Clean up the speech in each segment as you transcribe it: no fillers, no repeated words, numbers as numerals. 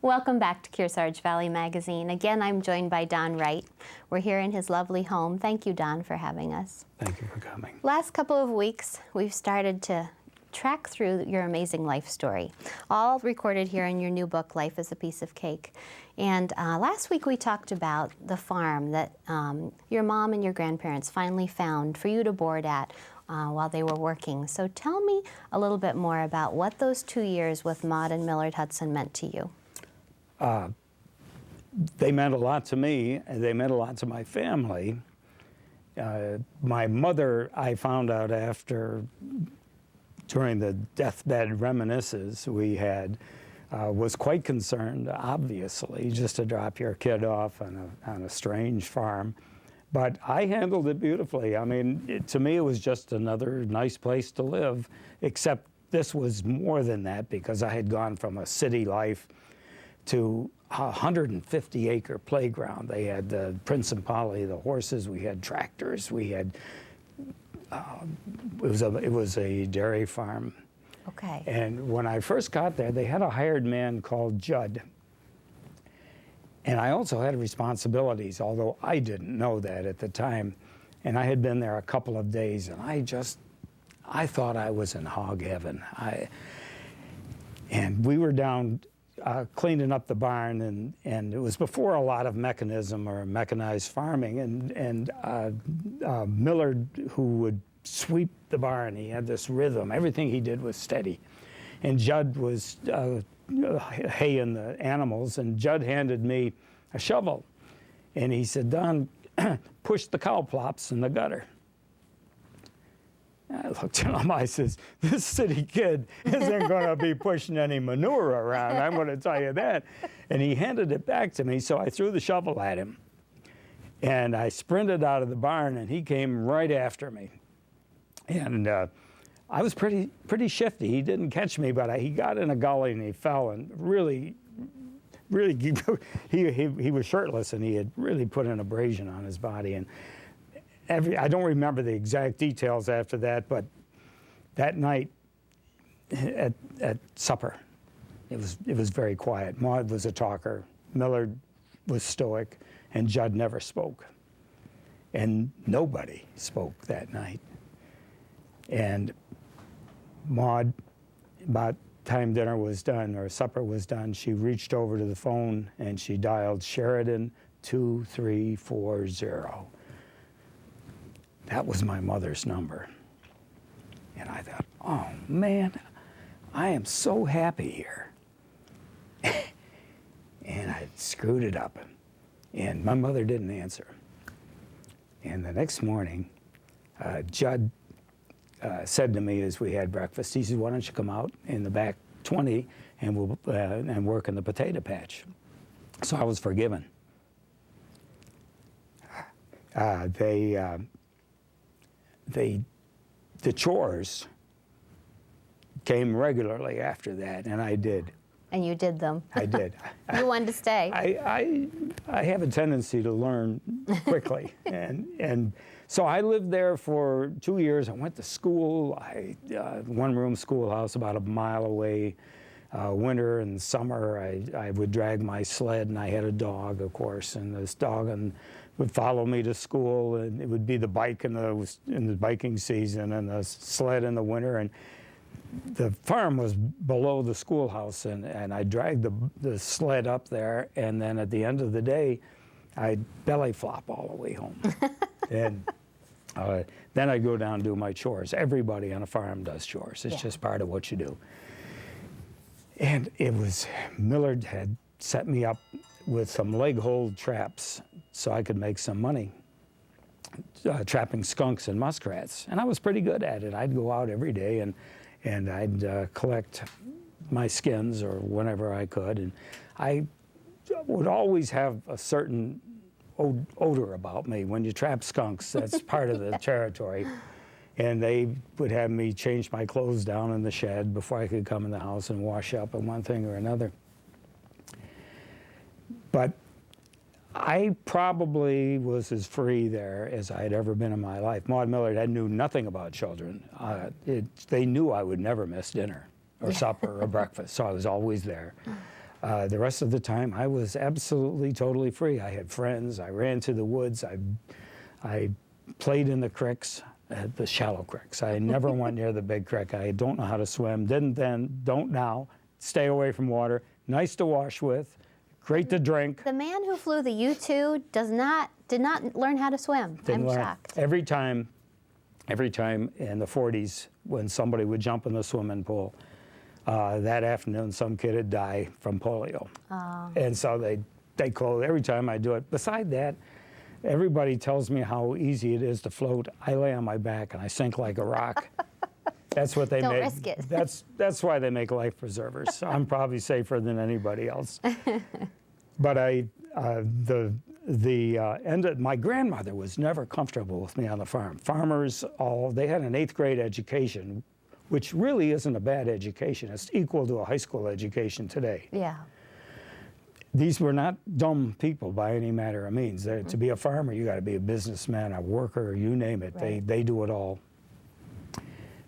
Welcome back to Kearsarge Valley Magazine. Again, I'm joined by Don Wright. We're here in his lovely home. Thank you, Don, for having us. Thank you for coming. Last couple of weeks, we've started to track through your amazing life story, all recorded here in your new book, Life is a Piece of Cake. And last week we talked about the farm that your mom and your grandparents finally found for you to board at while they were working. So tell me a little bit more about what those 2 years with Maud and Millard Hudson meant to you. They meant a lot to me, and they meant a lot to my family. My mother, I found out during the deathbed reminiscences we had, was quite concerned, obviously, just to drop your kid off on a strange farm. But I handled it beautifully. I mean, to me, it was just another nice place to live, except this was more than that, because I had gone from a city life to a 150-acre playground. They had the Prince and Polly, the horses. We had tractors. We had it was a dairy farm. Okay. And when I first got there, they had a hired man called Judd. And I also had responsibilities, although I didn't know that at the time. And I had been there a couple of days, and I thought I was in hog heaven. And we were down cleaning up the barn, and it was before a lot of mechanism or mechanized farming, and Millard, who would sweep the barn, he had this rhythm. Everything he did was steady. And Judd was haying the animals, and Judd handed me a shovel, and he said, "Don, push the cow plops in the gutter." I looked at him, I says, "This city kid isn't going to be pushing any manure around, I'm going to tell you that." And he handed it back to me, so I threw the shovel at him. And I sprinted out of the barn, and he came right after me. And I was pretty shifty. He didn't catch me, but he got in a gully, and he fell, and really, he was shirtless, and he had really put an abrasion on his body. And I don't remember the exact details after that, but that night at supper, it was very quiet. Maud was a talker, Millard was stoic, and Judd never spoke. And nobody spoke that night. And Maud, about time dinner was done or supper was done, she reached over to the phone and she dialed Sheridan 2340. That was my mother's number. And I thought, oh man, I am so happy here. And I screwed it up. And my mother didn't answer. And the next morning, Judd said to me as we had breakfast, he said, "Why don't you come out in the back 20 and we'll and work in the potato patch?" So I was forgiven. The chores came regularly after that, and I did. And you did them. I did. You wanted to stay. I have a tendency to learn quickly, and so I lived there for 2 years. I went to school. One-room schoolhouse about a mile away. Winter and summer, I would drag my sled, and I had a dog, of course, and this dog would follow me to school, and it would be the bike in the biking season and the sled in the winter. And the farm was below the schoolhouse, and I dragged the sled up there, and then at the end of the day, I'd belly flop all the way home. And then I'd go down and do my chores. Everybody on a farm does chores. It's just part of what you do. And Millard had set me up with some leg hold traps so I could make some money trapping skunks and muskrats. And I was pretty good at it. I'd go out every day and I'd collect my skins or whenever I could. And I would always have a certain odor about me. When you trap skunks, that's part of the territory. And they would have me change my clothes down in the shed before I could come in the house and wash up and one thing or another. But I probably was as free there as I had ever been in my life. Maud and Millard knew nothing about children. They knew I would never miss dinner or supper or breakfast, so I was always there. The rest of the time, I was absolutely, totally free. I had friends. I ran to the woods. I played in the creeks, the shallow creeks. I never went near the big creek. I don't know how to swim. Didn't then, don't now. Stay away from water. Nice to wash with. Great to drink. The man who flew the U-2 did not learn how to swim. I'm shocked. Every time in the 40s, when somebody would jump in the swimming pool, that afternoon, some kid would die from polio. Oh. And so they close every time I do it. Beside that, everybody tells me how easy it is to float. I lay on my back and I sink like a rock. That's what they Don't make. risk it. That's why they make life preservers. So I'm probably safer than anybody else. But my grandmother was never comfortable with me on the farm. Farmers they had an 8th grade education, which really isn't a bad education. It's equal to a high school education today. Yeah. These were not dumb people by any manner of means. To be a farmer, you got to be a businessman, a worker, you name it. Right. They do it all.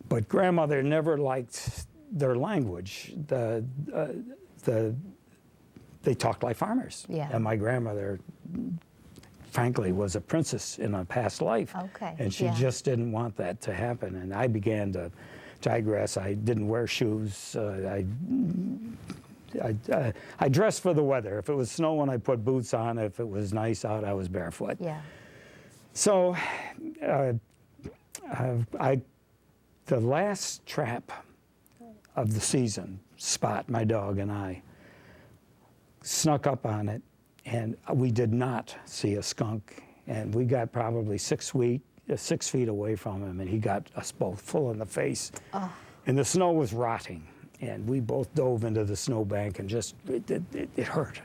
But grandmother never liked their language. They talked like farmers. Yeah. And my grandmother, frankly, was a princess in a past life. Okay. And she just didn't want that to happen. And I began to digress. I didn't wear shoes. I dressed for the weather. If it was snowing, I put boots on. If it was nice out, I was barefoot. Yeah. So the last trap of the season, Spot, my dog, and I snuck up on it, and we did not see a skunk. And we got probably 6 feet away from him, and he got us both full in the face. Oh. And the snow was rotting. And we both dove into the snowbank and just, it hurt.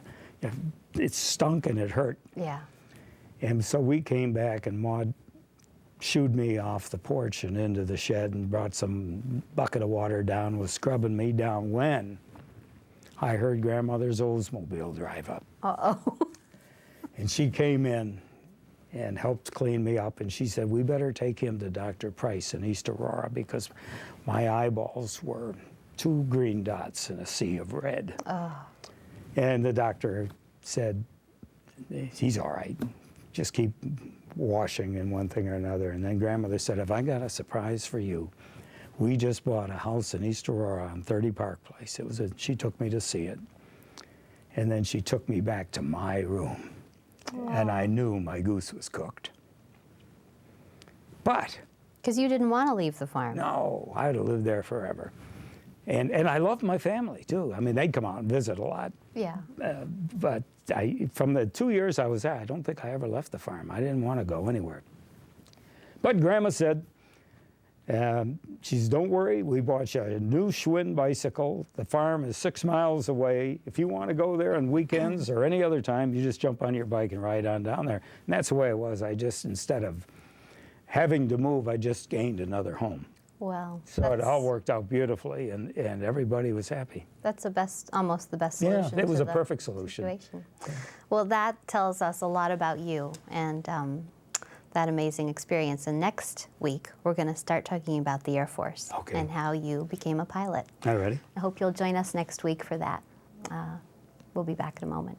It stunk and it hurt. Yeah. And so we came back, and Maud shooed me off the porch and into the shed and brought some bucket of water down, was scrubbing me down when I heard grandmother's Oldsmobile drive up. Uh-oh. And she came in and helped clean me up, and she said, we better take him to Dr. Price in East Aurora because my eyeballs were 2 green dots in a sea of red. Oh. And the doctor said, he's all right. Just keep washing in one thing or another. And then grandmother said, have I got a surprise for you? We just bought a house in East Aurora on 30 Park Place. She took me to see it. And then she took me back to my room. Wow. And I knew my goose was cooked. But. Because you didn't want to leave the farm. No, I'd have lived there forever. And I loved my family, too. I mean, they'd come out and visit a lot. Yeah. But from the 2 years I was there, I don't think I ever left the farm. I didn't want to go anywhere. But Grandma said, she says, don't worry, we bought you a new Schwinn bicycle. The farm is 6 miles away. If you want to go there on weekends or any other time, you just jump on your bike and ride on down there. And that's the way it was. Instead of having to move, I just gained another home. Well, so it all worked out beautifully, and everybody was happy. That's almost the best solution. Yeah, it was a perfect solution. Yeah. Well, that tells us a lot about you and that amazing experience. And next week, we're going to start talking about the Air Force and how you became a pilot. All righty. I hope you'll join us next week for that. We'll be back in a moment.